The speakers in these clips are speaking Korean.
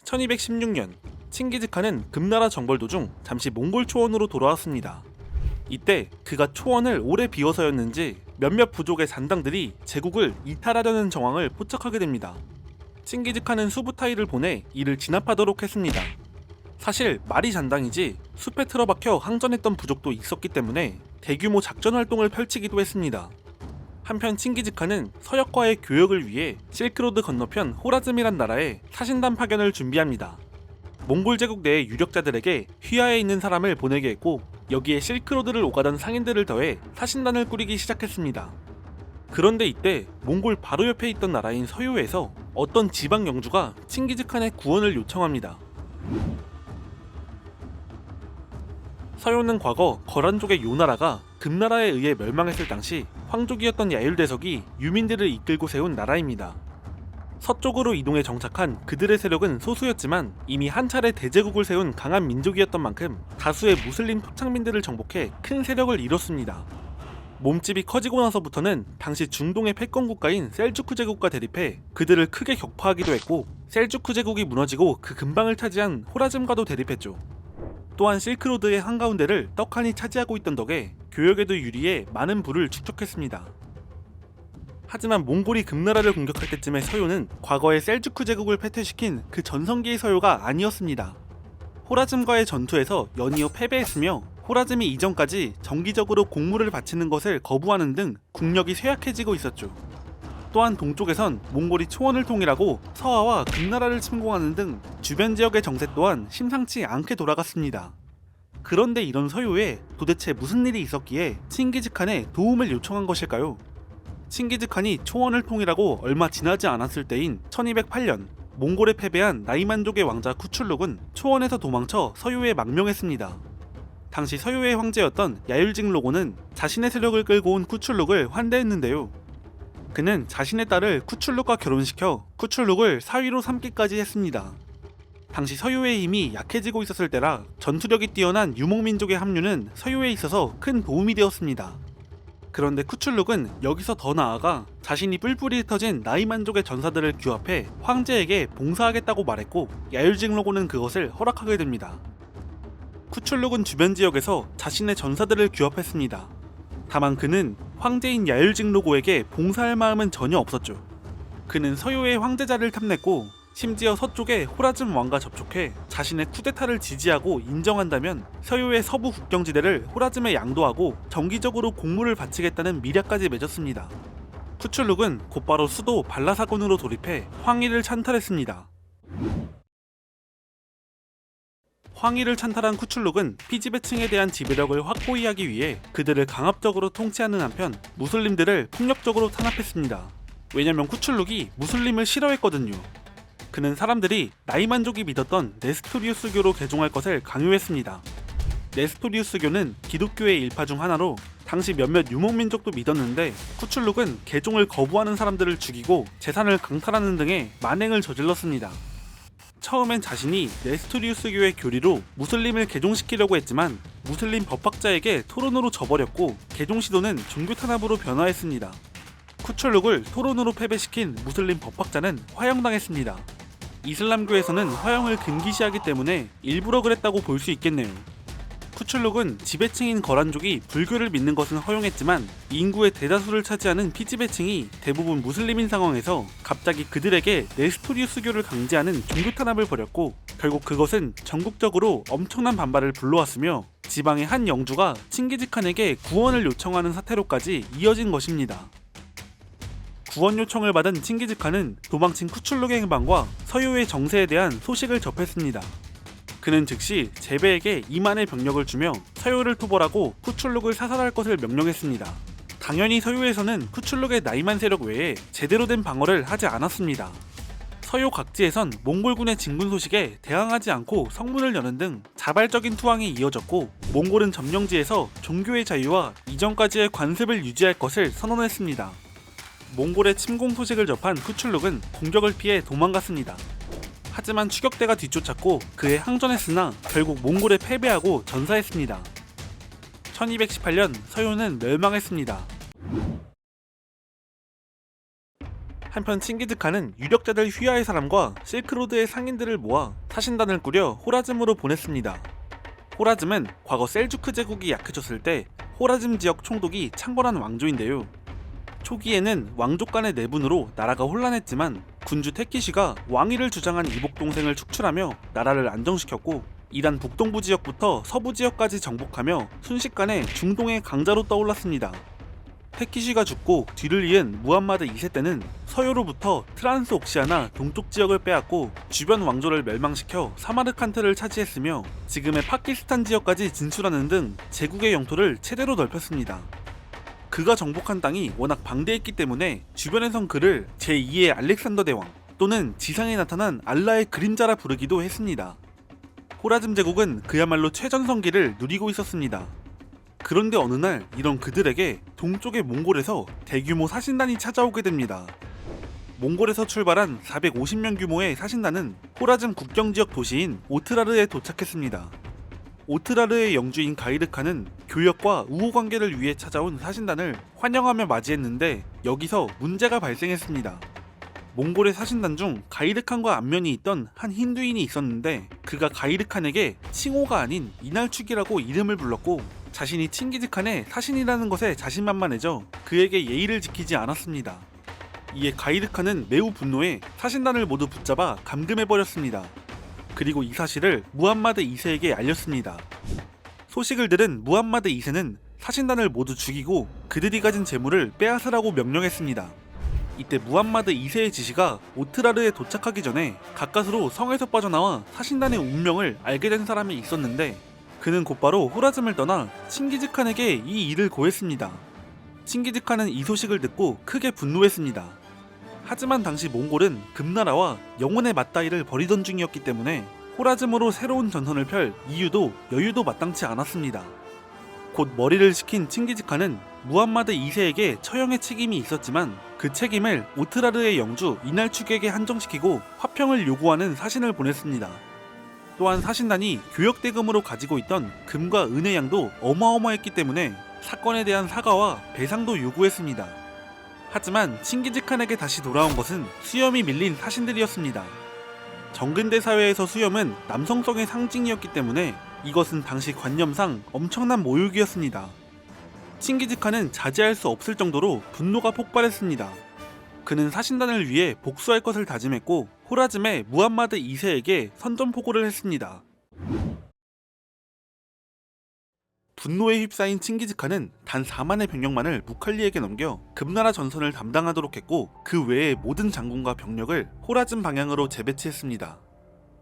1216년 칭기즈칸은 금나라 정벌 도중 잠시 몽골 초원으로 돌아왔습니다. 이때 그가 초원을 오래 비워서였는지 몇몇 부족의 잔당들이 제국을 이탈하려는 정황을 포착하게 됩니다. 칭기즈칸은 수부타이를 보내 이를 진압하도록 했습니다. 사실 말이 잔당이지 숲에 틀어박혀 항전했던 부족도 있었기 때문에 대규모 작전 활동을 펼치기도 했습니다. 한편 칭기즈칸은 서역과의 교역을 위해 실크로드 건너편 호라즘이란 나라에 사신단 파견을 준비합니다. 몽골 제국 내의 유력자들에게 휘하에 있는 사람을 보내게 했고 여기에 실크로드를 오가던 상인들을 더해 사신단을 꾸리기 시작했습니다. 그런데 이때 몽골 바로 옆에 있던 나라인 서요에서 어떤 지방 영주가 칭기즈칸의 구원을 요청합니다. 서요는 과거 거란족의 요나라가 금나라에 의해 멸망했을 당시 황족이었던 야율대석이 유민들을 이끌고 세운 나라입니다. 서쪽으로 이동해 정착한 그들의 세력은 소수였지만 이미 한 차례 대제국을 세운 강한 민족이었던 만큼 다수의 무슬림 토착민들을 정복해 큰 세력을 이뤘습니다. 몸집이 커지고 나서부터는 당시 중동의 패권 국가인 셀주크 제국과 대립해 그들을 크게 격파하기도 했고 셀주크 제국이 무너지고 그 근방을 차지한 호라즘과도 대립했죠. 또한 실크로드의 한가운데를 떡하니 차지하고 있던 덕에 교역에도 유리해 많은 부를 축적했습니다. 하지만 몽골이 금나라를 공격할 때쯤의 서요는 과거의 셀주크 제국을 패퇴시킨 그 전성기의 서요가 아니었습니다. 호라즘과의 전투에서 연이어 패배했으며 호라즘이 이전까지 정기적으로 공물을 바치는 것을 거부하는 등 국력이 쇠약해지고 있었죠. 또한 동쪽에선 몽골이 초원을 통일하고 서하와 금나라를 침공하는 등 주변 지역의 정세 또한 심상치 않게 돌아갔습니다. 그런데 이런 서요에 도대체 무슨 일이 있었기에 칭기즈칸의 도움을 요청한 것일까요? 칭기즈칸이 초원을 통일하고 얼마 지나지 않았을 때인 1208년 몽골에 패배한 나이만족의 왕자 쿠출룩은 초원에서 도망쳐 서요에 망명했습니다. 당시 서요의 황제였던 야율징로고는 자신의 세력을 끌고 온 쿠출룩을 환대했는데요. 그는 자신의 딸을 쿠출룩과 결혼시켜 쿠출룩을 사위로 삼기까지 했습니다. 당시 서요의 힘이 약해지고 있었을 때라 전투력이 뛰어난 유목민족의 합류는 서요에 있어서 큰 도움이 되었습니다. 그런데 쿠출룩은 여기서 더 나아가 자신이 뿔뿔이 흩어진 나이만족의 전사들을 규합해 황제에게 봉사하겠다고 말했고 야율징로고는 그것을 허락하게 됩니다. 쿠출룩은 주변 지역에서 자신의 전사들을 규합했습니다. 다만 그는 황제인 야율징로고에게 봉사할 마음은 전혀 없었죠. 그는 서요의 황제자를 탐냈고 심지어 서쪽의 호라즘 왕과 접촉해 자신의 쿠데타를 지지하고 인정한다면 서요의 서부 국경지대를 호라즘에 양도하고 정기적으로 공물을 바치겠다는 미략까지 맺었습니다. 쿠출룩은 곧바로 수도 발라사곤으로 돌입해 황희를 찬탈했습니다. 황희를 찬탈한 쿠출룩은 피지배층에 대한 지배력을 확고히 하기 위해 그들을 강압적으로 통치하는 한편 무슬림들을 폭력적으로 탄압했습니다. 왜냐면 쿠출룩이 무슬림을 싫어했거든요. 그는 사람들이 나이만족이 믿었던 네스토리우스교로 개종할 것을 강요했습니다. 네스토리우스교는 기독교의 일파 중 하나로 당시 몇몇 유목민족도 믿었는데 쿠출룩은 개종을 거부하는 사람들을 죽이고 재산을 강탈하는 등의 만행을 저질렀습니다. 처음엔 자신이 네스토리우스교의 교리로 무슬림을 개종시키려고 했지만 무슬림 법학자에게 토론으로 져버렸고 개종 시도는 종교 탄압으로 변화했습니다. 쿠출룩을 토론으로 패배시킨 무슬림 법학자는 화형당했습니다. 이슬람교에서는 화형을 금기시하기 때문에 일부러 그랬다고 볼 수 있겠네요. 쿠출룩은 지배층인 거란족이 불교를 믿는 것은 허용했지만 인구의 대다수를 차지하는 피지배층이 대부분 무슬림인 상황에서 갑자기 그들에게 네스토리우스교를 강제하는 종교 탄압을 벌였고 결국 그것은 전국적으로 엄청난 반발을 불러왔으며 지방의 한 영주가 칭기즈칸에게 구원을 요청하는 사태로까지 이어진 것입니다. 구원 요청을 받은 칭기즈칸은 도망친 쿠출룩의 행방과 서요의 정세에 대한 소식을 접했습니다. 그는 즉시 제베에게 2만의 병력을 주며 서요를 토벌하고 쿠출룩을 사살할 것을 명령했습니다. 당연히 서요에서는 쿠출룩의 나이만 세력 외에 제대로 된 방어를 하지 않았습니다. 서요 각지에선 몽골군의 진군 소식에 대항하지 않고 성문을 여는 등 자발적인 투항이 이어졌고 몽골은 점령지에서 종교의 자유와 이전까지의 관습을 유지할 것을 선언했습니다. 몽골의 침공 소식을 접한 쿠출룩은 공격을 피해 도망갔습니다. 하지만 추격대가 뒤쫓았고 그에 항전했으나 결국 몽골에 패배하고 전사했습니다. 1218년 서요는 멸망했습니다. 한편 칭기즈칸은 유력자들 휘하의 사람과 실크로드의 상인들을 모아 사신단을 꾸려 호라즘으로 보냈습니다. 호라즘은 과거 셀주크 제국이 약해졌을 때 호라즘 지역 총독이 창건한 왕조인데요. 초기에는 왕족 간의 내분으로 나라가 혼란했지만 군주 테키시가 왕위를 주장한 이복 동생을 축출하며 나라를 안정시켰고, 이란 북동부 지역부터 서부 지역까지 정복하며 순식간에 중동의 강자로 떠올랐습니다. 테키시가 죽고 뒤를 이은 무함마드 2세 때는 서요로부터 트란스옥시아나 동쪽 지역을 빼앗고 주변 왕조를 멸망시켜 사마르칸트를 차지했으며 지금의 파키스탄 지역까지 진출하는 등 제국의 영토를 최대로 넓혔습니다. 그가 정복한 땅이 워낙 방대했기 때문에 주변에선 그를 제2의 알렉산더 대왕 또는 지상에 나타난 알라의 그림자라 부르기도 했습니다. 호라즘 제국은 그야말로 최전성기를 누리고 있었습니다. 그런데 어느 날 이런 그들에게 동쪽의 몽골에서 대규모 사신단이 찾아오게 됩니다. 몽골에서 출발한 450명 규모의 사신단은 호라즘 국경지역 도시인 오트라르에 도착했습니다. 오트라르의 영주인 가이르칸은 교역과 우호관계를 위해 찾아온 사신단을 환영하며 맞이했는데 여기서 문제가 발생했습니다. 몽골의 사신단 중 가이르칸과 안면이 있던 한 힌두인이 있었는데 그가 가이르칸에게 칭호가 아닌 이날축이라고 이름을 불렀고 자신이 칭기즈칸의 사신이라는 것에 자신만만해져 그에게 예의를 지키지 않았습니다. 이에 가이르칸은 매우 분노해 사신단을 모두 붙잡아 감금해버렸습니다. 그리고 이 사실을 무함마드 2세에게 알렸습니다. 소식을 들은 무함마드 2세는 사신단을 모두 죽이고 그들이 가진 재물을 빼앗으라고 명령했습니다. 이때 무함마드 2세의 지시가 오트라르에 도착하기 전에 가까스로 성에서 빠져나와 사신단의 운명을 알게 된 사람이 있었는데 그는 곧바로 호라즘을 떠나 칭기즈칸에게 이 일을 고했습니다. 칭기즈칸은 이 소식을 듣고 크게 분노했습니다. 하지만 당시 몽골은 금나라와 영혼의 맞다이를 벌이던 중이었기 때문에 호라즘으로 새로운 전선을 펼 이유도 여유도 마땅치 않았습니다. 곧 머리를 식힌 칭기즈칸은 무함마드 2세에게 처형의 책임이 있었지만 그 책임을 오트라르의 영주 이날축에게 한정시키고 화평을 요구하는 사신을 보냈습니다. 또한 사신단이 교역대금으로 가지고 있던 금과 은의 양도 어마어마했기 때문에 사건에 대한 사과와 배상도 요구했습니다. 하지만 칭기즈칸에게 다시 돌아온 것은 수염이 밀린 사신들이었습니다. 정근대 사회에서 수염은 남성성의 상징이었기 때문에 이것은 당시 관념상 엄청난 모욕이었습니다. 칭기즈칸은 자제할 수 없을 정도로 분노가 폭발했습니다. 그는 사신단을 위해 복수할 것을 다짐했고 호라즘의 무함마드 2세에게 선전포고를 했습니다. 분노에 휩싸인 칭기즈칸은 단 4만의 병력만을 무칼리에게 넘겨 금나라 전선을 담당하도록 했고 그 외의 모든 장군과 병력을 호라즘 방향으로 재배치했습니다.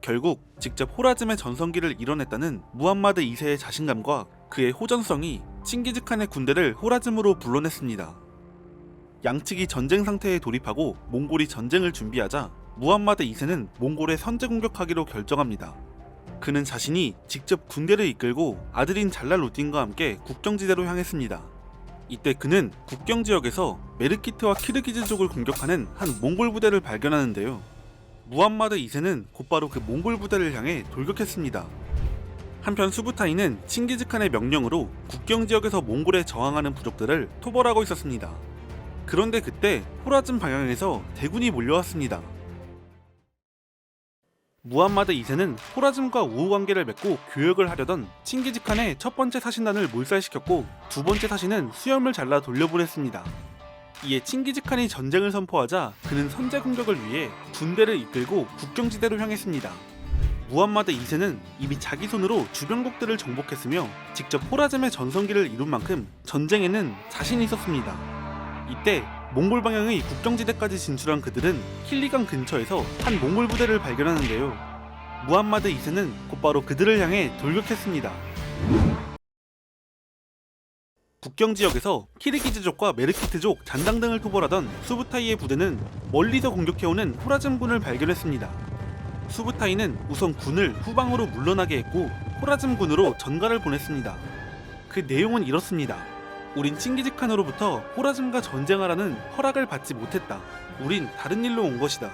결국 직접 호라즘의 전성기를 이뤄냈다는 무함마드 2세의 자신감과 그의 호전성이 칭기즈칸의 군대를 호라즘으로 불러냈습니다. 양측이 전쟁 상태에 돌입하고 몽골이 전쟁을 준비하자 무함마드 2세는 몽골에 선제 공격하기로 결정합니다. 그는 자신이 직접 군대를 이끌고 아들인 잘랄루딘과 함께 국경지대로 향했습니다. 이때 그는 국경지역에서 메르키트와 키르기즈족을 공격하는 한 몽골 부대를 발견하는데요. 무함마드 2세는 곧바로 그 몽골 부대를 향해 돌격했습니다. 한편 수부타이는 칭기즈칸의 명령으로 국경지역에서 몽골에 저항하는 부족들을 토벌하고 있었습니다. 그런데 그때 호라즘 방향에서 대군이 몰려왔습니다. 무함마드 2세는 호라즘과 우호관계를 맺고 교역을 하려던 칭기즈칸의 첫 번째 사신단을 몰살시켰고 두 번째 사신은 수염을 잘라 돌려보냈습니다. 이에 칭기즈칸이 전쟁을 선포하자 그는 선제 공격을 위해 군대를 이끌고 국경지대로 향했습니다. 무함마드 2세는 이미 자기 손으로 주변국들을 정복했으며 직접 호라즘의 전성기를 이룬 만큼 전쟁에는 자신이 있었습니다. 이때 몽골 방향의 국경지대까지 진출한 그들은 킬리강 근처에서 한 몽골 부대를 발견하는데요. 무함마드 2세는 곧바로 그들을 향해 돌격했습니다. 국경지역에서 키르기즈족과 메르키트족 잔당 등을 토벌하던 수부타이의 부대는 멀리서 공격해오는 호라즘군을 발견했습니다. 수부타이는 우선 군을 후방으로 물러나게 했고 호라즘군으로 전가를 보냈습니다. 그 내용은 이렇습니다. 우린 칭기즈칸으로부터 호라즘과 전쟁하라는 허락을 받지 못했다. 우린 다른 일로 온 것이다.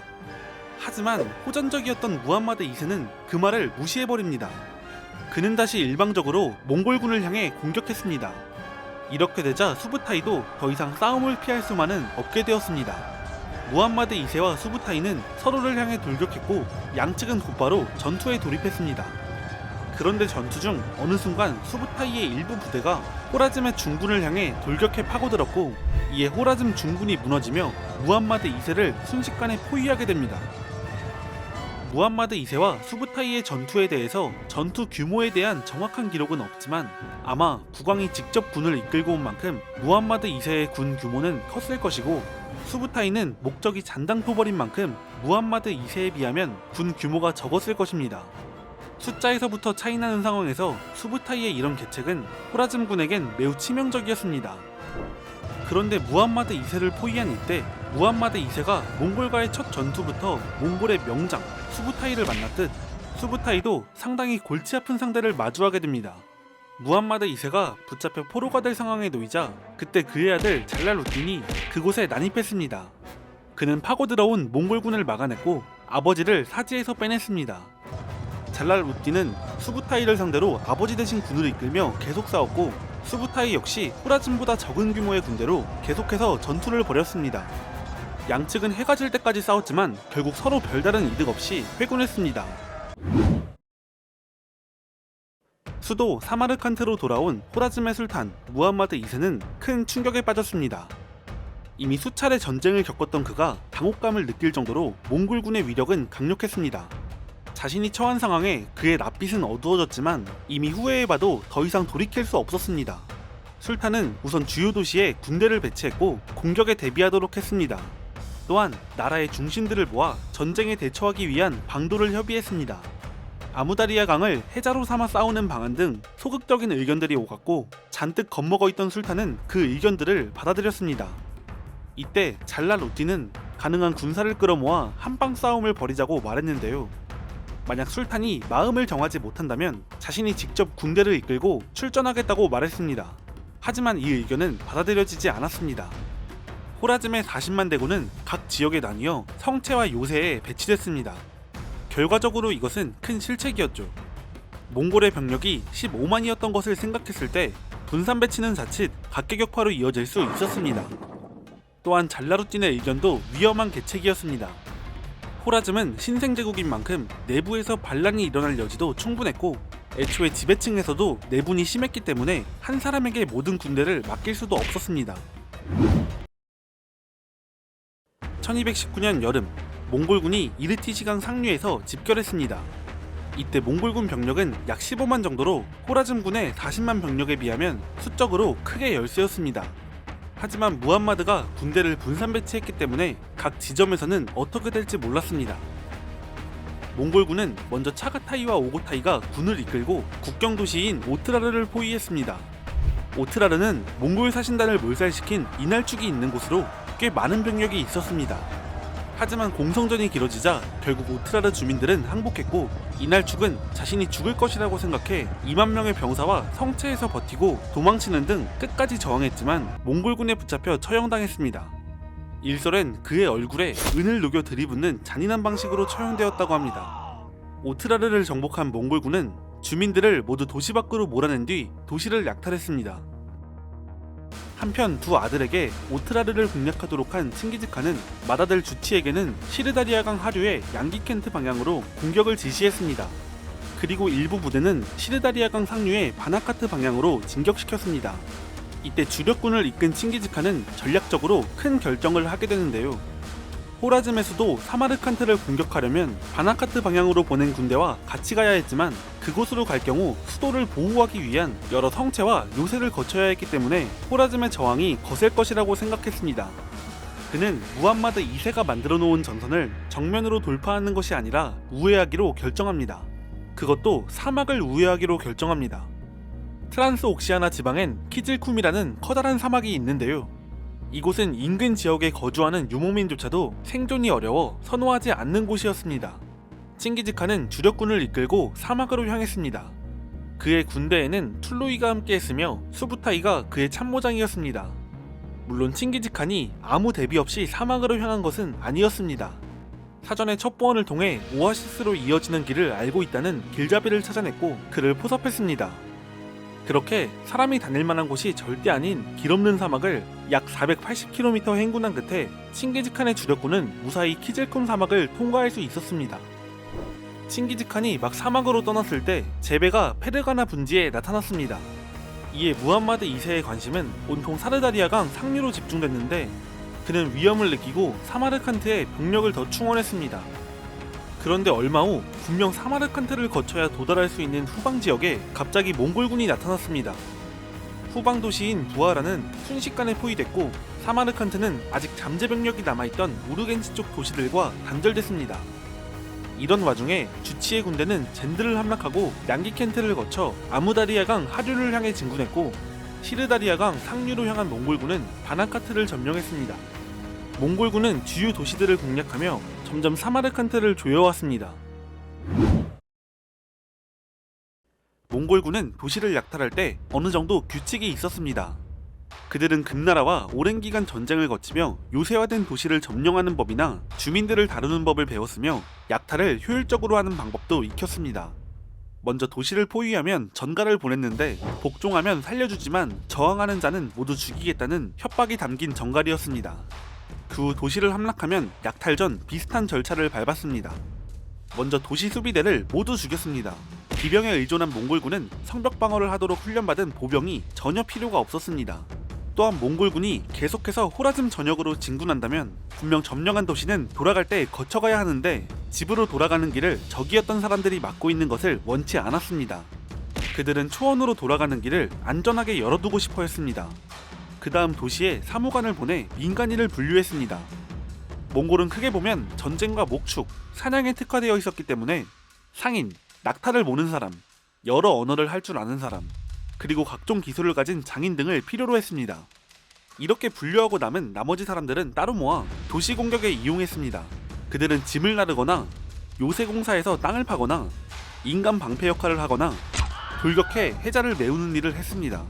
하지만 호전적이었던 무함마드 2세는 그 말을 무시해버립니다. 그는 다시 일방적으로 몽골군을 향해 공격했습니다. 이렇게 되자 수부타이도 더 이상 싸움을 피할 수만은 없게 되었습니다. 무함마드 2세와 수부타이는 서로를 향해 돌격했고 양측은 곧바로 전투에 돌입했습니다. 그런데 전투 중 어느 순간 수부타이의 일부 부대가 호라즘의 중군을 향해 돌격해 파고들었고 이에 호라즘 중군이 무너지며 무함마드 2세를 순식간에 포위하게 됩니다. 무함마드 2세와 수부타이의 전투에 대해서 전투 규모에 대한 정확한 기록은 없지만 아마 국왕이 직접 군을 이끌고 온 만큼 무함마드 2세의 군 규모는 컸을 것이고 수부타이는 목적이 잔당포벌인 만큼 무함마드 2세에 비하면 군 규모가 적었을 것입니다. 숫자에서부터 차이나는 상황에서 수부타이의 이런 계책은 호라즘군에겐 매우 치명적이었습니다. 그런데 무함마드 2세를 포위한 이때 무함마드 2세가 몽골과의 첫 전투부터 몽골의 명장 수부타이를 만났듯 수부타이도 상당히 골치 아픈 상대를 마주하게 됩니다. 무함마드 2세가 붙잡혀 포로가 될 상황에 놓이자 그때 그의 아들 잘랄우딘이 그곳에 난입했습니다. 그는 파고들어온 몽골군을 막아냈고 아버지를 사지에서 빼냈습니다. 잘랄우딘은 수부타이를 상대로 아버지 대신 군을 이끌며 계속 싸웠고 수부타이 역시 호라즘보다 적은 규모의 군대로 계속해서 전투를 벌였습니다. 양측은 해가 질 때까지 싸웠지만 결국 서로 별다른 이득 없이 회군했습니다. 수도 사마르칸트로 돌아온 호라즘의 술탄 무함마드 2세는 큰 충격에 빠졌습니다. 이미 수차례 전쟁을 겪었던 그가 당혹감을 느낄 정도로 몽골군의 위력은 강력했습니다. 자신이 처한 상황에 그의 낯빛은 어두워졌지만 이미 후회해봐도 더 이상 돌이킬 수 없었습니다. 술탄은 우선 주요 도시에 군대를 배치했고 공격에 대비하도록 했습니다. 또한 나라의 중심들을 모아 전쟁에 대처하기 위한 방도를 협의했습니다. 아무다리아 강을 해자로 삼아 싸우는 방안 등 소극적인 의견들이 오갔고 잔뜩 겁먹어 있던 술탄은 그 의견들을 받아들였습니다. 이때 잘랄우딘은 가능한 군사를 끌어모아 한방 싸움을 벌이자고 말했는데요. 만약 술탄이 마음을 정하지 못한다면 자신이 직접 군대를 이끌고 출전하겠다고 말했습니다. 하지만 이 의견은 받아들여지지 않았습니다. 호라즘의 40만 대군은 각 지역에 나뉘어 성체와 요새에 배치됐습니다. 결과적으로 이것은 큰 실책이었죠. 몽골의 병력이 15만이었던 것을 생각했을 때 분산 배치는 자칫 각계격파로 이어질 수 있었습니다. 또한 잘라루딘의 의견도 위험한 계책이었습니다. 호라즘은 신생제국인 만큼 내부에서 반란이 일어날 여지도 충분했고 애초에 지배층에서도 내분이 심했기 때문에 한 사람에게 모든 군대를 맡길 수도 없었습니다. 1219년 여름 몽골군이 이르티시강 상류에서 집결했습니다. 이때 몽골군 병력은 약 15만 정도로 호라즘군의 40만 병력에 비하면 수적으로 크게 열세였습니다. 하지만 무함마드가 군대를 분산 배치했기 때문에 각 지점에서는 어떻게 될지 몰랐습니다. 몽골군은 먼저 차가타이와 오고타이가 군을 이끌고 국경 도시인 오트라르를 포위했습니다. 오트라르는 몽골 사신단을 몰살시킨 이날축이 있는 곳으로 꽤 많은 병력이 있었습니다. 하지만 공성전이 길어지자 결국 오트라르 주민들은 항복했고 이날축은 자신이 죽을 것이라고 생각해 2만 명의 병사와 성체에서 버티고 도망치는 등 끝까지 저항했지만 몽골군에 붙잡혀 처형당했습니다. 일설엔 그의 얼굴에 은을 녹여 들이붓는 잔인한 방식으로 처형되었다고 합니다. 오트라르를 정복한 몽골군은 주민들을 모두 도시 밖으로 몰아낸 뒤 도시를 약탈했습니다. 한편 두 아들에게 오트라르를 공략하도록 한 칭기즈칸은 맏아들 주치에게는 시르다리아강 하류의 양기켄트 방향으로 공격을 지시했습니다. 그리고 일부 부대는 시르다리아강 상류의 바나카트 방향으로 진격시켰습니다. 이때 주력군을 이끈 칭기즈칸은 전략적으로 큰 결정을 하게 되는데요. 호라즘의 수도 사마르칸트를 공격하려면 바나카트 방향으로 보낸 군대와 같이 가야 했지만 그곳으로 갈 경우 수도를 보호하기 위한 여러 성체와 요새를 거쳐야 했기 때문에 호라즘의 저항이 거셀 것이라고 생각했습니다. 그는 무함마드 2세가 만들어 놓은 전선을 정면으로 돌파하는 것이 아니라 우회하기로 결정합니다. 그것도 사막을 우회하기로 결정합니다. 트란스옥시아나 지방엔 키즐쿰이라는 커다란 사막이 있는데요. 이곳은 인근 지역에 거주하는 유목민조차도 생존이 어려워 선호하지 않는 곳이었습니다. 칭기즈칸은 주력군을 이끌고 사막으로 향했습니다. 그의 군대에는 툴루이가 함께했으며 수부타이가 그의 참모장이었습니다. 물론 칭기즈칸이 아무 대비 없이 사막으로 향한 것은 아니었습니다. 사전에 첩보원을 통해 오아시스로 이어지는 길을 알고 있다는 길잡이를 찾아냈고 그를 포섭했습니다. 그렇게 사람이 다닐 만한 곳이 절대 아닌 길 없는 사막을 약 480km 행군한 끝에 칭기즈칸의 주력군은 무사히 키질쿰 사막을 통과할 수 있었습니다. 칭기즈칸이 막 사막으로 떠났을 때 제베가 페르가나 분지에 나타났습니다. 이에 무함마드 2세의 관심은 온통 사르다리아강 상류로 집중됐는데 그는 위험을 느끼고 사마르칸트에 병력을 더 충원했습니다. 그런데 얼마 후 분명 사마르칸트를 거쳐야 도달할 수 있는 후방 지역에 갑자기 몽골군이 나타났습니다. 후방 도시인 부하라는 순식간에 포위됐고 사마르칸트는 아직 잠재 병력이 남아있던 우르겐지 쪽 도시들과 단절됐습니다. 이런 와중에 주치의 군대는 젠드를 함락하고 양기켄트를 거쳐 아무다리아강 하류를 향해 진군했고 시르다리아강 상류로 향한 몽골군은 바나카트를 점령했습니다. 몽골군은 주요 도시들을 공략하며 점점 사마르칸트를 조여왔습니다. 몽골군은 도시를 약탈할 때 어느 정도 규칙이 있었습니다. 그들은 금나라와 오랜 기간 전쟁을 거치며 요새화된 도시를 점령하는 법이나 주민들을 다루는 법을 배웠으며 약탈을 효율적으로 하는 방법도 익혔습니다. 먼저 도시를 포위하면 전가를 보냈는데 복종하면 살려주지만 저항하는 자는 모두 죽이겠다는 협박이 담긴 전갈이었습니다. 그 후 도시를 함락하면 약탈 전 비슷한 절차를 밟았습니다. 먼저 도시 수비대를 모두 죽였습니다. 기병에 의존한 몽골군은 성벽 방어를 하도록 훈련받은 보병이 전혀 필요가 없었습니다. 또한 몽골군이 계속해서 호라즘 전역으로 진군한다면 분명 점령한 도시는 돌아갈 때 거쳐가야 하는데 집으로 돌아가는 길을 적이었던 사람들이 막고 있는 것을 원치 않았습니다. 그들은 초원으로 돌아가는 길을 안전하게 열어두고 싶어 했습니다. 그 다음 도시에 사무관을 보내 민간인을 분류했습니다. 몽골은 크게 보면 전쟁과 목축, 사냥에 특화되어 있었기 때문에 상인, 낙타를 모는 사람, 여러 언어를 할 줄 아는 사람, 그리고 각종 기술을 가진 장인 등을 필요로 했습니다. 이렇게 분류하고 남은 나머지 사람들은 따로 모아 도시 공격에 이용했습니다. 그들은 짐을 나르거나 요새 공사에서 땅을 파거나 인간 방패 역할을 하거나 돌격해 해자를 메우는 일을 했습니다.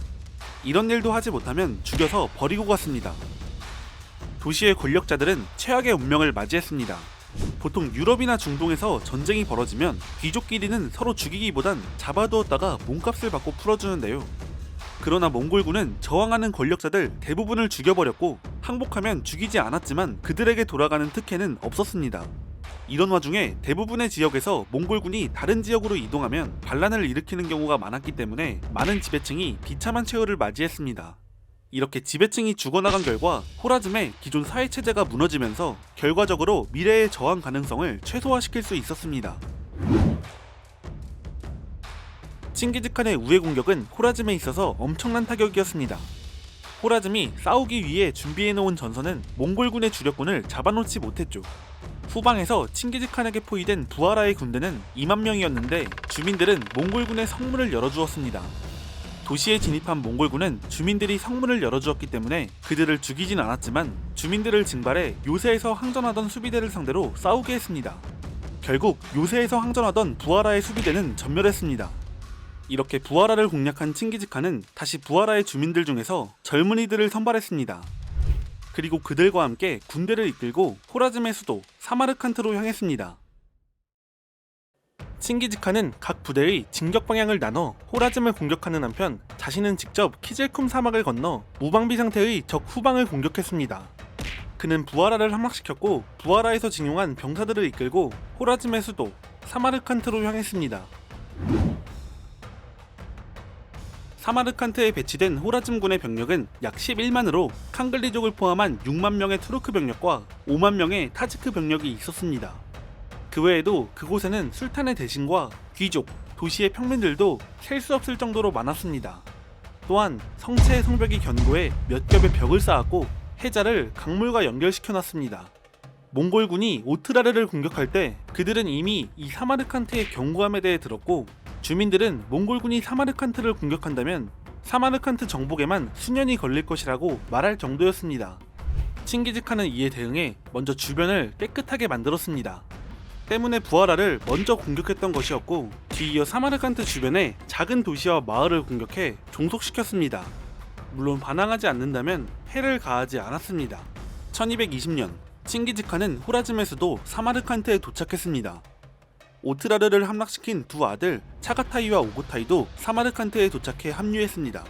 이런 일도 하지 못하면 죽여서 버리고 갔습니다. 도시의 권력자들은 최악의 운명을 맞이했습니다. 보통 유럽이나 중동에서 전쟁이 벌어지면 귀족끼리는 서로 죽이기보단 잡아두었다가 몸값을 받고 풀어주는데요. 그러나 몽골군은 저항하는 권력자들 대부분을 죽여버렸고 항복하면 죽이지 않았지만 그들에게 돌아가는 특혜는 없었습니다. 이런 와중에 대부분의 지역에서 몽골군이 다른 지역으로 이동하면 반란을 일으키는 경우가 많았기 때문에 많은 지배층이 비참한 최후를 맞이했습니다. 이렇게 지배층이 죽어나간 결과 호라즘의 기존 사회체제가 무너지면서 결과적으로 미래의 저항 가능성을 최소화시킬 수 있었습니다. 칭기즈칸의 우회 공격은 호라즘에 있어서 엄청난 타격이었습니다. 호라즘이 싸우기 위해 준비해놓은 전선은 몽골군의 주력군을 잡아놓지 못했죠. 후방에서 칭기즈칸에게 포위된 부하라의 군대는 2만 명이었는데 주민들은 몽골군의 성문을 열어주었습니다. 도시에 진입한 몽골군은 주민들이 성문을 열어주었기 때문에 그들을 죽이진 않았지만 주민들을 징발해 요새에서 항전하던 수비대를 상대로 싸우게 했습니다. 결국 요새에서 항전하던 부하라의 수비대는 전멸했습니다. 이렇게 부하라를 공략한 칭기즈칸은 다시 부하라의 주민들 중에서 젊은이들을 선발했습니다. 그리고 그들과 함께 군대를 이끌고 호라즘의 수도 사마르칸트로 향했습니다. 칭기즈칸은 각 부대의 진격 방향을 나눠 호라즘을 공격하는 한편 자신은 직접 키질쿰 사막을 건너 무방비 상태의 적 후방을 공격했습니다. 그는 부하라를 함락시켰고 부하라에서 징용한 병사들을 이끌고 호라즘의 수도 사마르칸트로 향했습니다. 사마르칸트에 배치된 호라즘군의 병력은 약 11만으로 칸글리족을 포함한 6만 명의 투르크 병력과 5만 명의 타지크 병력이 있었습니다. 그 외에도 그곳에는 술탄의 대신과 귀족, 도시의 평민들도 셀 수 없을 정도로 많았습니다. 또한 성체의 성벽이 견고해 몇 겹의 벽을 쌓았고 해자를 강물과 연결시켜놨습니다. 몽골군이 오트라르를 공격할 때 그들은 이미 이 사마르칸트의 견고함에 대해 들었고 주민들은 몽골군이 사마르칸트를 공격한다면 사마르칸트 정복에만 수년이 걸릴 것이라고 말할 정도였습니다. 칭기즈칸은 이에 대응해 먼저 주변을 깨끗하게 만들었습니다. 때문에 부하라를 먼저 공격했던 것이었고 뒤이어 사마르칸트 주변의 작은 도시와 마을을 공격해 종속시켰습니다. 물론 반항하지 않는다면 해를 가하지 않았습니다. 1220년 칭기즈칸은 호라즘의 수도 사마르칸트에 도착했습니다. 오트라르를 함락시킨 두 아들 차가타이와 오고타이도 사마르칸트에 도착해 합류했습니다.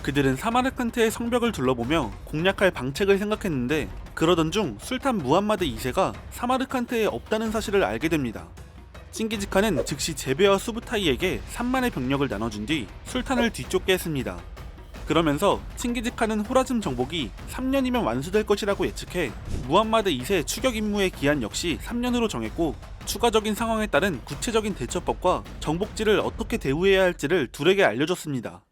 그들은 사마르칸트의 성벽을 둘러보며 공략할 방책을 생각했는데 그러던 중 술탄 무함마드 2세가 사마르칸트에 없다는 사실을 알게 됩니다. 칭기즈칸은 즉시 제베와 수부타이에게 3만의 병력을 나눠준 뒤 술탄을 뒤쫓게 했습니다. 그러면서 칭기즈칸은 호라즘 정복이 3년이면 완수될 것이라고 예측해 무함마드 2세 추격 임무의 기한 역시 3년으로 정했고 추가적인 상황에 따른 구체적인 대처법과 정복지를 어떻게 대우해야 할지를 둘에게 알려줬습니다.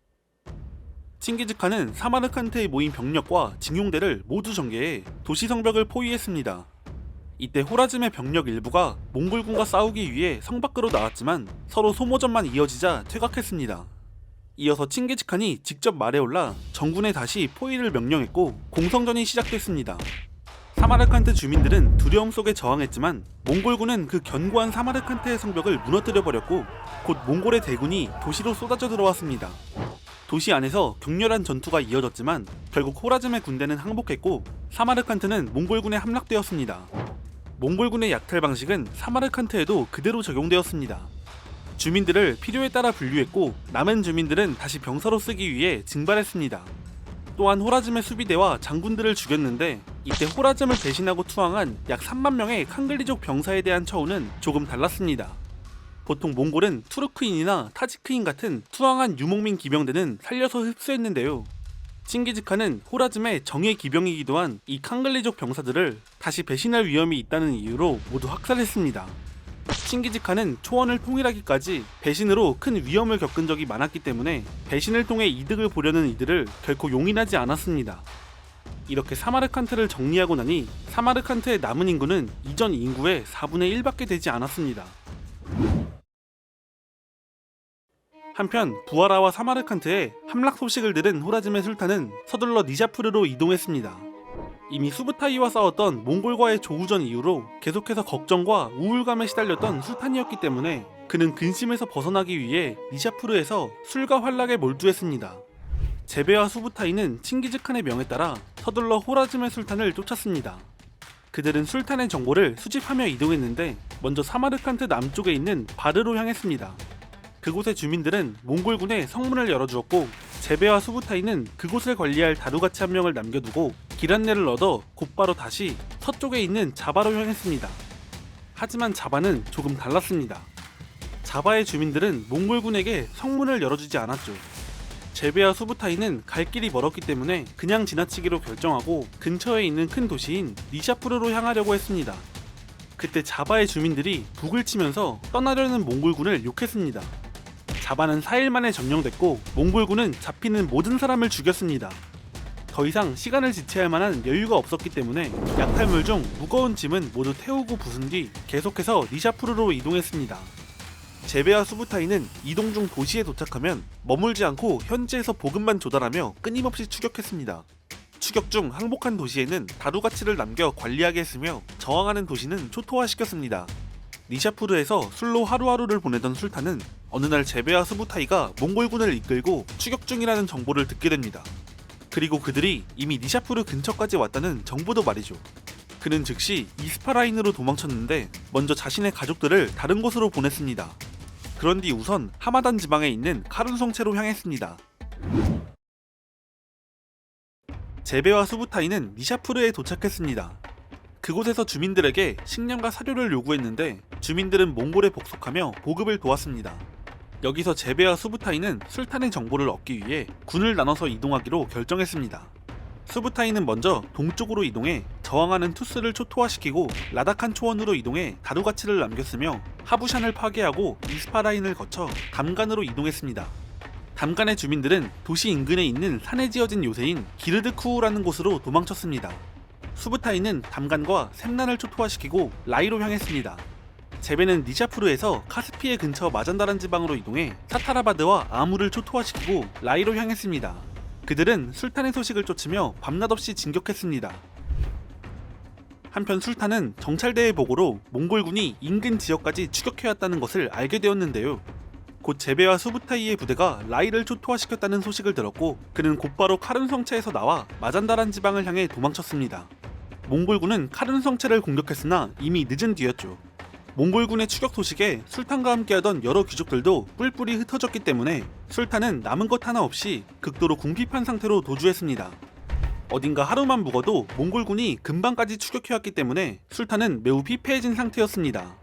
칭기즈칸은 사마르칸트에 모인 병력과 징용대를 모두 전개해 도시 성벽을 포위했습니다. 이때 호라즘의 병력 일부가 몽골군과 싸우기 위해 성 밖으로 나왔지만 서로 소모전만 이어지자 퇴각했습니다. 이어서 칭기즈칸이 직접 말에 올라 정군에 다시 포위를 명령했고 공성전이 시작됐습니다. 사마르칸트 주민들은 두려움 속에 저항했지만 몽골군은 그 견고한 사마르칸트의 성벽을 무너뜨려버렸고 곧 몽골의 대군이 도시로 쏟아져 들어왔습니다. 도시 안에서 격렬한 전투가 이어졌지만 결국 호라즘의 군대는 항복했고 사마르칸트는 몽골군에 함락되었습니다. 몽골군의 약탈 방식은 사마르칸트에도 그대로 적용되었습니다. 주민들을 필요에 따라 분류했고 남은 주민들은 다시 병사로 쓰기 위해 징발했습니다. 또한 호라즘의 수비대와 장군들을 죽였는데 이때 호라즘을 대신하고 투항한 약 3만 명의 칸글리족 병사에 대한 처우는 조금 달랐습니다. 보통 몽골은 투르크인이나 타지크인 같은 투항한 유목민 기병대는 살려서 흡수했는데요. 칭기즈칸은 호라즘의 정예 기병이기도 한 이 칸글리족 병사들을 다시 배신할 위험이 있다는 이유로 모두 학살했습니다. 칭기즈칸은 초원을 통일하기까지 배신으로 큰 위험을 겪은 적이 많았기 때문에 배신을 통해 이득을 보려는 이들을 결코 용인하지 않았습니다. 이렇게 사마르칸트를 정리하고 나니 사마르칸트의 남은 인구는 이전 인구의 4분의 1밖에 되지 않았습니다. 한편 부하라와 사마르칸트의 함락 소식을 들은 호라즘의 술탄은 서둘러 니샤푸르로 이동했습니다. 이미 수부타이와 싸웠던 몽골과의 조우전 이후로 계속해서 걱정과 우울감에 시달렸던 술탄이었기 때문에 그는 근심에서 벗어나기 위해 니샤푸르에서 술과 환락에 몰두했습니다. 제베와 수부타이는 칭기즈칸의 명에 따라 서둘러 호라즘의 술탄을 쫓았습니다. 그들은 술탄의 정보를 수집하며 이동했는데 먼저 사마르칸트 남쪽에 있는 바르로 향했습니다. 그곳의 주민들은 몽골군에 성문을 열어주었고 제베와 수부타이는 그곳을 관리할 다루가치 한 명을 남겨두고 길 안내를 얻어 곧바로 다시 서쪽에 있는 자바로 향했습니다. 하지만 자바는 조금 달랐습니다. 자바의 주민들은 몽골군에게 성문을 열어주지 않았죠. 제베와 수부타이는 갈 길이 멀었기 때문에 그냥 지나치기로 결정하고 근처에 있는 큰 도시인 니샤푸르로 향하려고 했습니다. 그때 자바의 주민들이 북을 치면서 떠나려는 몽골군을 욕했습니다. 자바는 4일 만에 점령됐고 몽골군은 잡히는 모든 사람을 죽였습니다. 더 이상 시간을 지체할 만한 여유가 없었기 때문에 약탈물 중 무거운 짐은 모두 태우고 부순 뒤 계속해서 니샤푸르로 이동했습니다. 제베와 수부타이는 이동 중 도시에 도착하면 머물지 않고 현지에서 보급만 조달하며 끊임없이 추격했습니다. 추격 중 항복한 도시에는 다루가치를 남겨 관리하게 했으며 저항하는 도시는 초토화시켰습니다. 니샤푸르에서 술로 하루하루를 보내던 술탄은 어느 날 제베와 수부타이가 몽골군을 이끌고 추격 중이라는 정보를 듣게 됩니다. 그리고 그들이 이미 니샤푸르 근처까지 왔다는 정보도 말이죠. 그는 즉시 이스파라인으로 도망쳤는데 먼저 자신의 가족들을 다른 곳으로 보냈습니다. 그런 뒤 우선 하마단 지방에 있는 카룬 성체로 향했습니다. 제베와 수부타이는 니샤푸르에 도착했습니다. 그곳에서 주민들에게 식량과 사료를 요구했는데 주민들은 몽골에 복속하며 보급을 도왔습니다. 여기서 제베와 수부타이는 술탄의 정보를 얻기 위해 군을 나눠서 이동하기로 결정했습니다. 수부타이는 먼저 동쪽으로 이동해 저항하는 투스를 초토화시키고 라다칸 초원으로 이동해 다루가치를 남겼으며 하부샨을 파괴하고 이스파라인을 거쳐 담간으로 이동했습니다. 담간의 주민들은 도시 인근에 있는 산에 지어진 요새인 기르드쿠우라는 곳으로 도망쳤습니다. 수부타이는 담간과 샘난을 초토화시키고 라이로 향했습니다. 제베는 니샤푸르에서 카스피해 근처 마잔다란 지방으로 이동해 사타라바드와 아무를 초토화시키고 라이로 향했습니다. 그들은 술탄의 소식을 쫓으며 밤낮 없이 진격했습니다. 한편 술탄은 정찰대의 보고로 몽골군이 인근 지역까지 추격해왔다는 것을 알게 되었는데요. 곧 제베와 수부타이의 부대가 라이를 초토화시켰다는 소식을 들었고 그는 곧바로 카룬 성체에서 나와 마잔다란 지방을 향해 도망쳤습니다. 몽골군은 카룬 성체를 공격했으나 이미 늦은 뒤였죠. 몽골군의 추격 소식에 술탄과 함께하던 여러 귀족들도 뿔뿔이 흩어졌기 때문에 술탄은 남은 것 하나 없이 극도로 궁핍한 상태로 도주했습니다. 어딘가 하루만 묵어도 몽골군이 금방까지 추격해왔기 때문에 술탄은 매우 피폐해진 상태였습니다.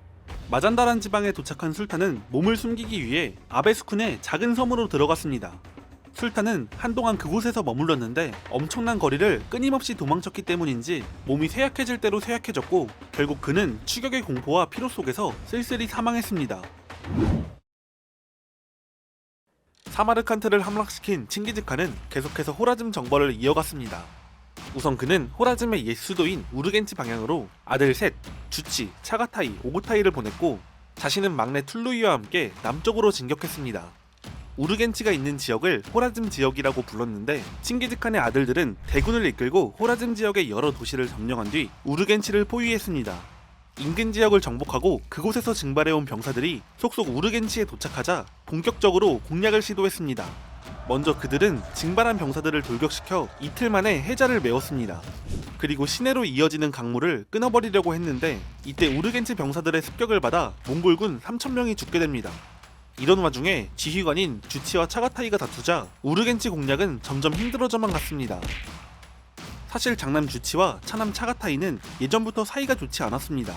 마잔다란 지방에 도착한 술탄은 몸을 숨기기 위해 아베스쿤의 작은 섬으로 들어갔습니다. 술탄은 한동안 그곳에서 머물렀는데 엄청난 거리를 끊임없이 도망쳤기 때문인지 몸이 쇠약해질 대로 쇠약해졌고 결국 그는 추격의 공포와 피로 속에서 쓸쓸히 사망했습니다. 사마르칸트를 함락시킨 칭기즈칸은 계속해서 호라즘 정벌을 이어갔습니다. 우선 그는 호라즘의 옛 수도인 우르겐치 방향으로 아들 셋, 주치, 차가타이, 오고타이를 보냈고 자신은 막내 툴루이와 함께 남쪽으로 진격했습니다. 우르겐치가 있는 지역을 호라즘 지역이라고 불렀는데 칭기즈칸의 아들들은 대군을 이끌고 호라즘 지역의 여러 도시를 점령한 뒤 우르겐치를 포위했습니다. 인근 지역을 정복하고 그곳에서 증발해온 병사들이 속속 우르겐치에 도착하자 본격적으로 공략을 시도했습니다. 먼저 그들은 증발한 병사들을 돌격시켜 이틀 만에 해자를 메웠습니다. 그리고 시내로 이어지는 강물을 끊어버리려고 했는데 이때 우르겐치 병사들의 습격을 받아 몽골군 3,000명이 죽게 됩니다. 이런 와중에 지휘관인 주치와 차가타이가 다투자 우르겐치 공략은 점점 힘들어져만 갔습니다. 사실 장남 주치와 차남 차가타이는 예전부터 사이가 좋지 않았습니다.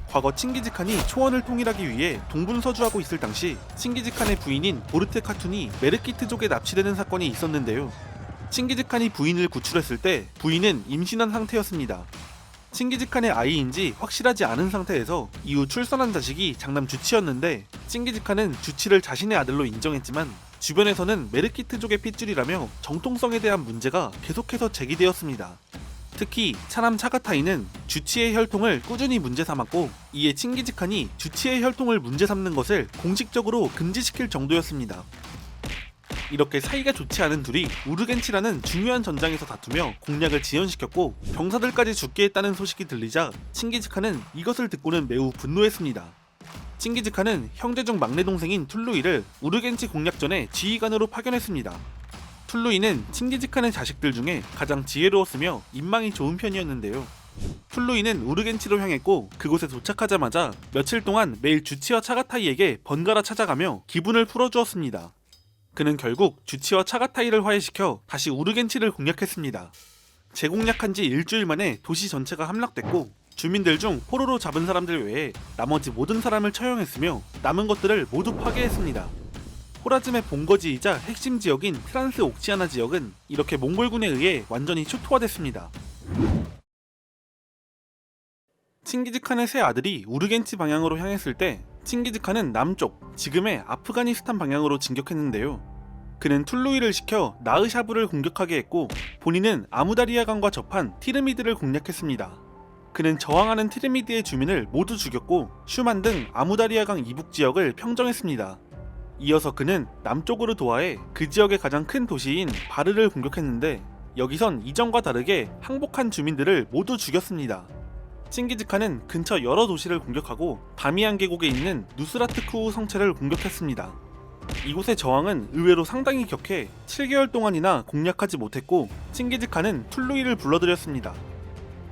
과거 칭기즈칸이 초원을 통일하기 위해 동분서주하고 있을 당시 칭기즈칸의 부인인 보르테 카툰이 메르키트족에 납치되는 사건이 있었는데요. 칭기즈칸이 부인을 구출했을 때 부인은 임신한 상태였습니다. 칭기즈칸의 아이인지 확실하지 않은 상태에서 이후 출산한 자식이 장남 주치였는데 칭기즈칸은 주치를 자신의 아들로 인정했지만 주변에서는 메르키트족의 핏줄이라며 정통성에 대한 문제가 계속해서 제기되었습니다. 특히 차남 차가타이는 주치의 혈통을 꾸준히 문제 삼았고 이에 칭기즈칸이 주치의 혈통을 문제 삼는 것을 공식적으로 금지시킬 정도였습니다. 이렇게 사이가 좋지 않은 둘이 우르겐치라는 중요한 전장에서 다투며 공략을 지연시켰고 병사들까지 죽게 했다는 소식이 들리자 칭기즈칸은 이것을 듣고는 매우 분노했습니다. 칭기즈칸은 형제 중 막내 동생인 툴루이를 우르겐치 공략전에 지휘관으로 파견했습니다. 툴루이는 칭기즈칸의 자식들 중에 가장 지혜로웠으며 인망이 좋은 편이었는데요. 툴루이는 우르겐치로 향했고 그곳에 도착하자마자 며칠 동안 매일 주치와 차가타이에게 번갈아 찾아가며 기분을 풀어주었습니다. 그는 결국 주치와 차가타이를 화해시켜 다시 우르겐치를 공략했습니다. 재공략한 지 일주일 만에 도시 전체가 함락됐고 주민들 중 포로로 잡은 사람들 외에 나머지 모든 사람을 처형했으며 남은 것들을 모두 파괴했습니다. 호라즘의 본거지이자 핵심 지역인 트란스 옥시아나 지역은 이렇게 몽골군에 의해 완전히 초토화됐습니다. 칭기즈칸의 세 아들이 우르겐치 방향으로 향했을 때 칭기즈칸은 남쪽, 지금의 아프가니스탄 방향으로 진격했는데요. 그는 툴루이를 시켜 나으샤부를 공격하게 했고 본인은 아무다리아강과 접한 티르미드를 공략했습니다. 그는 저항하는 티르미드의 주민을 모두 죽였고 슈만 등 아무다리아강 이북 지역을 평정했습니다. 이어서 그는 남쪽으로 도하해 그 지역의 가장 큰 도시인 바르를 공격했는데 여기선 이전과 다르게 항복한 주민들을 모두 죽였습니다. 칭기즈칸은 근처 여러 도시를 공격하고 바미안 계곡에 있는 누스라트쿠우 성체를 공격했습니다. 이곳의 저항은 의외로 상당히 격해 7개월 동안이나 공략하지 못했고 칭기즈칸은 툴루이를 불러들였습니다.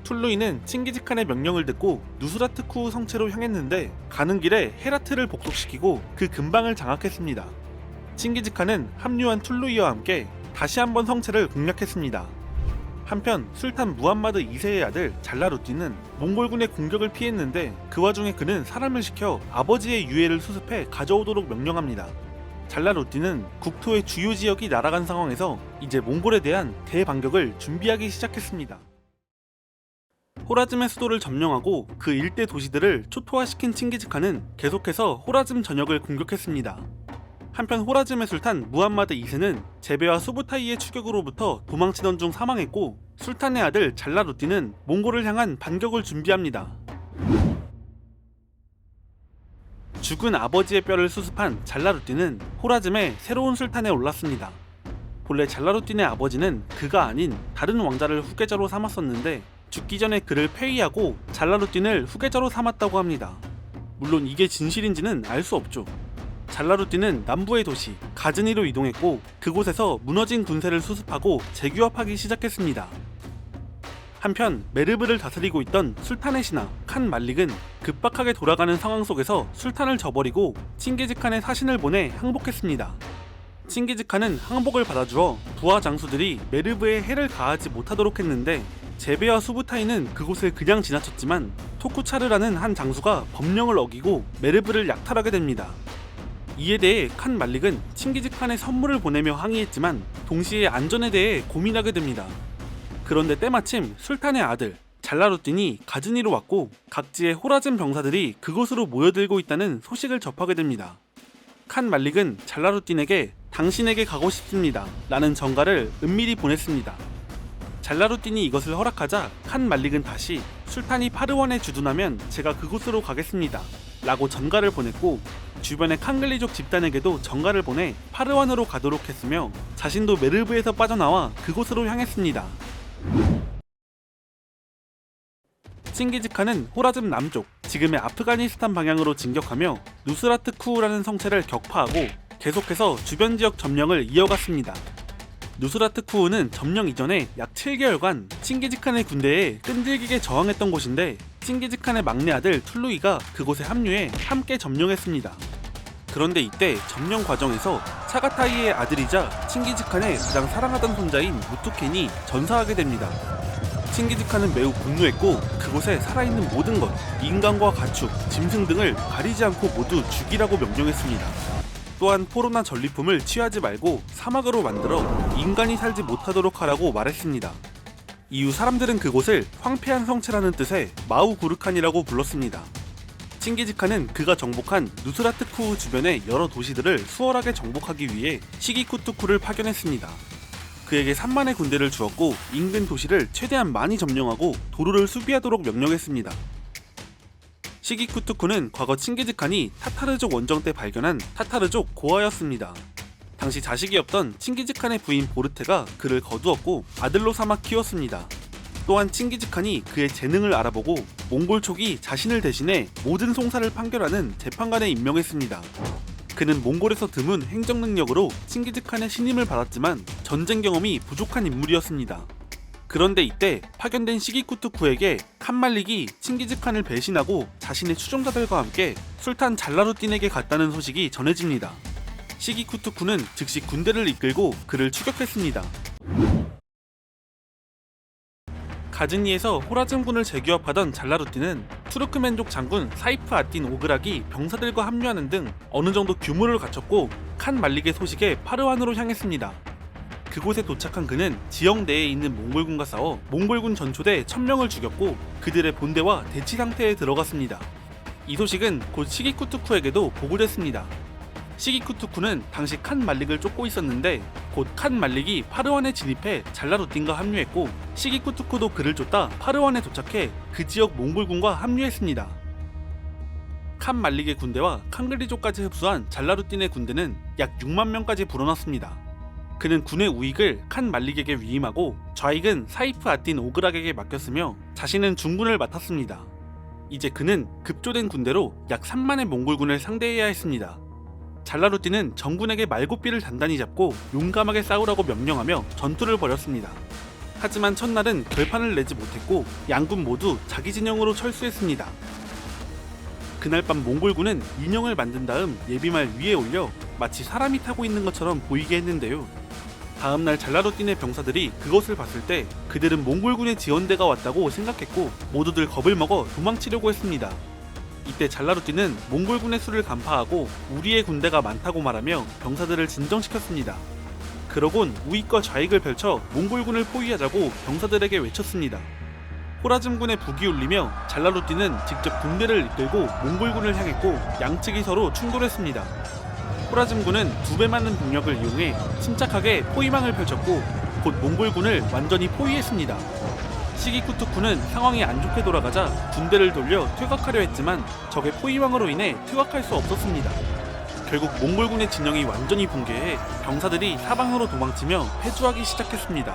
툴루이는 칭기즈칸의 명령을 듣고 누스라트쿠우 성체로 향했는데 가는 길에 헤라트를 복속시키고 그 근방을 장악했습니다. 칭기즈칸은 합류한 툴루이와 함께 다시 한번 성체를 공략했습니다. 한편 술탄 무함마드 2세의 아들 잘라루띠는 몽골군의 공격을 피했는데 그 와중에 그는 사람을 시켜 아버지의 유해를 수습해 가져오도록 명령합니다. 잘라루띠는 국토의 주요 지역이 날아간 상황에서 이제 몽골에 대한 대반격을 준비하기 시작했습니다. 호라즘의 수도를 점령하고 그 일대 도시들을 초토화시킨 칭기즈칸은 계속해서 호라즘 전역을 공격했습니다. 한편 호라즘의 술탄 무함마드 2세는 제베와 수부타이의 추격으로부터 도망치던 중 사망했고 술탄의 아들 잘라루띠는 몽골을 향한 반격을 준비합니다. 죽은 아버지의 뼈를 수습한 잘라루띠는 호라즘의 새로운 술탄에 올랐습니다. 본래 잘라루띠의 아버지는 그가 아닌 다른 왕자를 후계자로 삼았었는데 죽기 전에 그를 폐위하고 잘라루띠를 후계자로 삼았다고 합니다. 물론 이게 진실인지는 알 수 없죠. 잘라루띠는 남부의 도시 가즈니로 이동했고 그곳에서 무너진 군세를 수습하고 재규합하기 시작했습니다. 한편 메르브를 다스리고 있던 술탄의 신하 칸 말릭은 급박하게 돌아가는 상황 속에서 술탄을 저버리고 칭기즈칸의 사신을 보내 항복했습니다. 칭기즈칸은 항복을 받아주어 부하 장수들이 메르브에 해를 가하지 못하도록 했는데 제베와 수부타이는 그곳을 그냥 지나쳤지만 토쿠차르라는 한 장수가 법령을 어기고 메르브를 약탈하게 됩니다. 이에 대해 칸 말릭은 칭기즈칸에 선물을 보내며 항의했지만 동시에 안전에 대해 고민하게 됩니다. 그런데 때마침 술탄의 아들 잘라루틴이 가즈니로 왔고 각지의 호라즘 병사들이 그곳으로 모여들고 있다는 소식을 접하게 됩니다. 칸 말릭은 잘라루틴에게 당신에게 가고 싶습니다 라는 전가를 은밀히 보냈습니다. 잘라루틴이 이것을 허락하자 칸 말릭은 다시 술탄이 파르원에 주둔하면 제가 그곳으로 가겠습니다 라고 전가를 보냈고 주변의 칸글리족 집단에게도 전가를 보내 파르원으로 가도록 했으며 자신도 메르브에서 빠져나와 그곳으로 향했습니다. 칭기즈칸은 호라즘 남쪽, 지금의 아프가니스탄 방향으로 진격하며 누스라트 쿠우라는 성체를 격파하고 계속해서 주변 지역 점령을 이어갔습니다. 누스라트 쿠우는 점령 이전에 약 7개월간 칭기즈칸의 군대에 끈질기게 저항했던 곳인데 칭기즈칸의 막내 아들 툴루이가 그곳에 합류해 함께 점령했습니다. 그런데 이때 점령 과정에서 차가타이의 아들이자 칭기즈칸의 가장 사랑하던 손자인 무투켄이 전사하게 됩니다. 칭기즈칸은 매우 분노했고 그곳에 살아있는 모든 것, 인간과 가축, 짐승 등을 가리지 않고 모두 죽이라고 명령했습니다. 또한 포로나 전리품을 취하지 말고 사막으로 만들어 인간이 살지 못하도록 하라고 말했습니다. 이후 사람들은 그곳을 황폐한 성체라는 뜻의 마우구르칸이라고 불렀습니다. 칭기즈칸은 그가 정복한 누스라트 쿠우 주변의 여러 도시들을 수월하게 정복하기 위해 시기쿠투쿠를 파견했습니다. 그에게 3만의 군대를 주었고 인근 도시를 최대한 많이 점령하고 도로를 수비하도록 명령했습니다. 시기쿠투쿠는 과거 칭기즈칸이 타타르족 원정 때 발견한 타타르족 고아였습니다. 당시 자식이 없던 칭기즈칸의 부인 보르테가 그를 거두었고 아들로 삼아 키웠습니다. 또한 칭기즈칸이 그의 재능을 알아보고 몽골족이 자신을 대신해 모든 송사를 판결하는 재판관에 임명했습니다. 그는 몽골에서 드문 행정 능력으로 칭기즈칸의 신임을 받았지만 전쟁 경험이 부족한 인물이었습니다. 그런데 이때 파견된 시기쿠투쿠에게 칸말릭이 칭기즈칸을 배신하고 자신의 추종자들과 함께 술탄 잘라루틴에게 갔다는 소식이 전해집니다. 시기쿠투쿠는 즉시 군대를 이끌고 그를 추격했습니다. 가즈니에서 호라즘군을 재규합하던 잘라루틴은 투르크멘족 장군 사이프 아딘 오그락이 병사들과 합류하는 등 어느 정도 규모를 갖췄고 칸 말릭의 소식에 파르완으로 향했습니다. 그곳에 도착한 그는 지역 내에 있는 몽골군과 싸워 몽골군 전초대 1000명을 죽였고 그들의 본대와 대치 상태에 들어갔습니다. 이 소식은 곧 시기쿠투쿠에게도 보고됐습니다. 시기쿠투쿠는 당시 칸 말릭을 쫓고 있었는데 곧 칸 말릭이 파르완에 진입해 잘라루틴과 합류했고 시기쿠투쿠도 그를 쫓다 파르완에 도착해 그 지역 몽골군과 합류했습니다. 칸 말릭의 군대와 칸글리족까지 흡수한 잘라루틴의 군대는 약 6만 명까지 불어났습니다. 그는 군의 우익을 칸 말릭에게 위임하고 좌익은 사이프 아딘 오그락에게 맡겼으며 자신은 중군을 맡았습니다. 이제 그는 급조된 군대로 약 3만의 몽골군을 상대해야 했습니다. 잘라루틴은 정군에게 말고삐를 단단히 잡고 용감하게 싸우라고 명령하며 전투를 벌였습니다. 하지만 첫날은 결판을 내지 못했고 양군 모두 자기 진영으로 철수했습니다. 그날 밤 몽골군은 인형을 만든 다음 예비말 위에 올려 마치 사람이 타고 있는 것처럼 보이게 했는데요. 다음날 잘라루틴의 병사들이 그것을 봤을 때 그들은 몽골군의 지원대가 왔다고 생각했고 모두들 겁을 먹어 도망치려고 했습니다. 이때 잘라루틴은 몽골군의 수를 간파하고 우리의 군대가 많다고 말하며 병사들을 진정시켰습니다. 그러곤 우익과 좌익을 펼쳐 몽골군을 포위하자고 병사들에게 외쳤습니다. 호라즘군의 북이 울리며 잘라루틴은 직접 군대를 이끌고 몽골군을 향했고 양측이 서로 충돌했습니다. 호라즘군은 2배 많은 병력을 이용해 침착하게 포위망을 펼쳤고 곧 몽골군을 완전히 포위했습니다. 시기쿠투쿠는 상황이 안 좋게 돌아가자 군대를 돌려 퇴각하려 했지만 적의 포위망으로 인해 퇴각할 수 없었습니다. 결국 몽골군의 진영이 완전히 붕괴해 병사들이 사방으로 도망치며 패주하기 시작했습니다.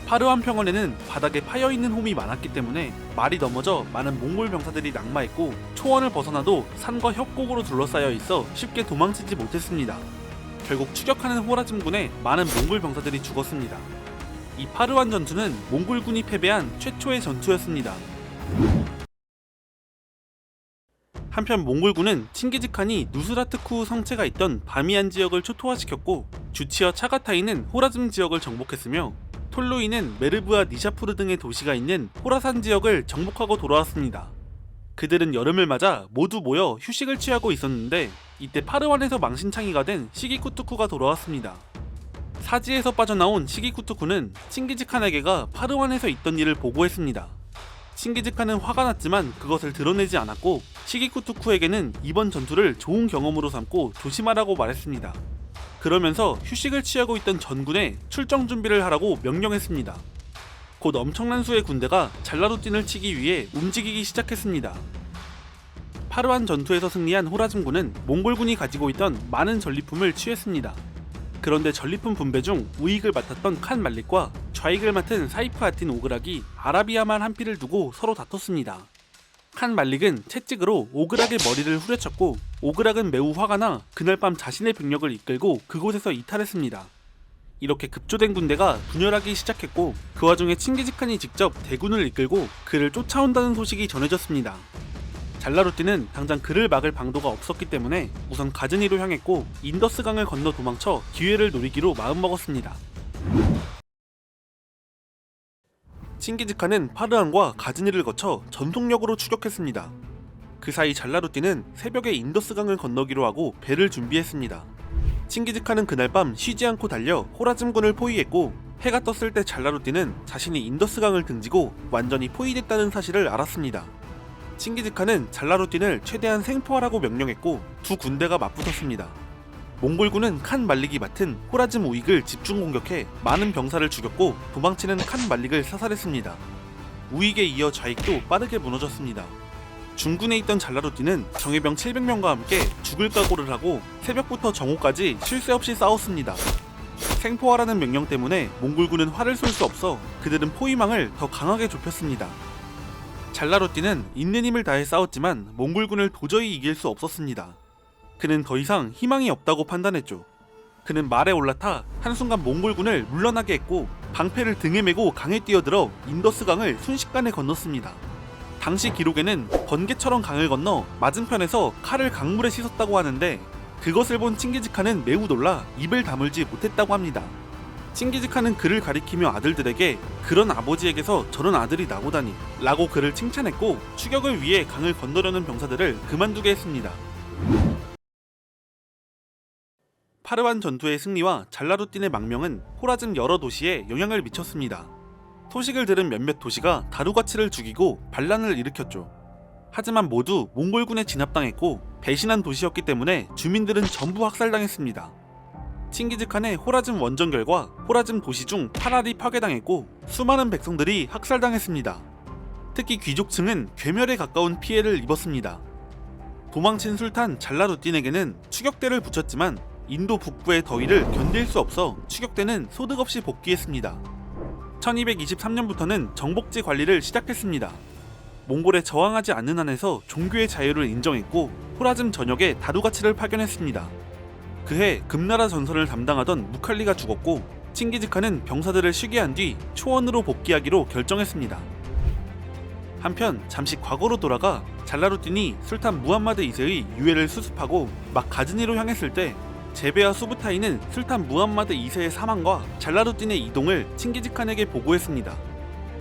파르완 평원에는 바닥에 파여있는 홈이 많았기 때문에 말이 넘어져 많은 몽골 병사들이 낙마했고 초원을 벗어나도 산과 협곡으로 둘러싸여 있어 쉽게 도망치지 못했습니다. 결국 추격하는 호라즘군에 많은 몽골 병사들이 죽었습니다. 이 파르완 전투는 몽골군이 패배한 최초의 전투였습니다. 한편 몽골군은 칭기즈칸이 누스라트쿠 성체가 있던 바미안 지역을 초토화시켰고 주치어 차가타이는 호라즘 지역을 정복했으며 톨로이는 메르브와 니샤푸르 등의 도시가 있는 호라산 지역을 정복하고 돌아왔습니다. 그들은 여름을 맞아 모두 모여 휴식을 취하고 있었는데 이때 파르완에서 망신창이가 된 시기쿠투쿠가 돌아왔습니다. 사지에서 빠져나온 시기쿠투쿠는 칭기즈칸에게가 파르완에서 있던 일을 보고했습니다. 칭기즈칸은 화가 났지만 그것을 드러내지 않았고 시기쿠투쿠에게는 이번 전투를 좋은 경험으로 삼고 조심하라고 말했습니다. 그러면서 휴식을 취하고 있던 전군에 출정 준비를 하라고 명령했습니다. 곧 엄청난 수의 군대가 잘라루틴을 치기 위해 움직이기 시작했습니다. 파르완 전투에서 승리한 호라즘군은 몽골군이 가지고 있던 많은 전리품을 취했습니다. 그런데 전리품 분배 중 우익을 맡았던 칸 말릭과 좌익을 맡은 사이프 아틴 오그락이 아라비아말 한 피를 두고 서로 다퉜습니다. 칸 말릭은 채찍으로 오그락의 머리를 후려쳤고 오그락은 매우 화가 나 그날 밤 자신의 병력을 이끌고 그곳에서 이탈했습니다. 이렇게 급조된 군대가 분열하기 시작했고 그 와중에 칭기즈칸이 직접 대군을 이끌고 그를 쫓아온다는 소식이 전해졌습니다. 잘라루틴은 당장 그를 막을 방도가 없었기 때문에 우선 가즈니로 향했고 인더스강을 건너 도망쳐 기회를 노리기로 마음먹었습니다. 칭기즈칸은 파르안과 가즈니를 거쳐 전속력으로 추격했습니다. 그 사이 잘라루틴은 새벽에 인더스강을 건너기로 하고 배를 준비했습니다. 칭기즈칸은 그날 밤 쉬지 않고 달려 호라즘군을 포위했고 해가 떴을 때 잘라루틴은 자신이 인더스강을 등지고 완전히 포위됐다는 사실을 알았습니다. 칭기즈칸은 잘라루틴을 최대한 생포하라고 명령했고 두 군대가 맞붙었습니다. 몽골군은 칸 말릭이 맡은 호라즘 우익을 집중 공격해 많은 병사를 죽였고 도망치는 칸 말릭을 사살했습니다. 우익에 이어 좌익도 빠르게 무너졌습니다. 중군에 있던 잘라루틴은 정예병 700명과 함께 죽을 각오를 하고 새벽부터 정오까지 쉴 새 없이 싸웠습니다. 생포하라는 명령 때문에 몽골군은 화를 쏠 수 없어 그들은 포위망을 더 강하게 좁혔습니다. 잘라루틴은 있는 힘을 다해 싸웠지만 몽골군을 도저히 이길 수 없었습니다. 그는 더 이상 희망이 없다고 판단했죠. 그는 말에 올라타 한순간 몽골군을 물러나게 했고 방패를 등에 메고 강에 뛰어들어 인더스강을 순식간에 건넜습니다. 당시 기록에는 번개처럼 강을 건너 맞은편에서 칼을 강물에 씻었다고 하는데 그것을 본 칭기즈칸은 매우 놀라 입을 다물지 못했다고 합니다. 칭기즈칸은 그를 가리키며 아들들에게 그런 아버지에게서 저런 아들이 나오다니 라고 그를 칭찬했고 추격을 위해 강을 건너려는 병사들을 그만두게 했습니다. 파르완 전투의 승리와 잘라루틴의 망명은 호라즘 여러 도시에 영향을 미쳤습니다. 소식을 들은 몇몇 도시가 다루가치를 죽이고 반란을 일으켰죠. 하지만 모두 몽골군에 진압당했고 배신한 도시였기 때문에 주민들은 전부 학살당했습니다. 칭기즈칸의 호라즘 원정결과 호라즘 도시 중 8알이 파괴당했고 수많은 백성들이 학살당했습니다. 특히 귀족층은 괴멸에 가까운 피해를 입었습니다. 도망친 술탄 잘라루틴에게는 추격대를 붙였지만 인도 북부의 더위를 견딜 수 없어 추격대는 소득 없이 복귀했습니다. 1223년부터는 정복지 관리를 시작했습니다. 몽골에 저항하지 않는 한에서 종교의 자유를 인정했고 호라즘 전역에 다루가치를 파견했습니다. 그해 금나라 전선을 담당하던 무칼리가 죽었고 칭기즈칸은 병사들을 쉬게 한 뒤 초원으로 복귀하기로 결정했습니다. 한편 잠시 과거로 돌아가 잘라루틴이 술탄 무함마드 2세의 유해를 수습하고 막 가즈니로 향했을 때 제베와 수부타이는 술탄 무함마드 2세의 사망과 잘라루틴의 이동을 칭기즈칸에게 보고했습니다.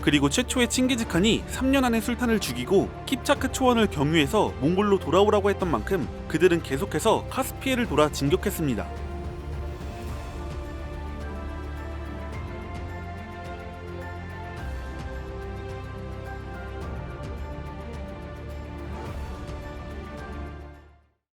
그리고 최초의 칭기즈칸이 3년 안에 술탄을 죽이고 킵차크 초원을 경유해서 몽골로 돌아오라고 했던 만큼 그들은 계속해서 카스피해를 돌아 진격했습니다.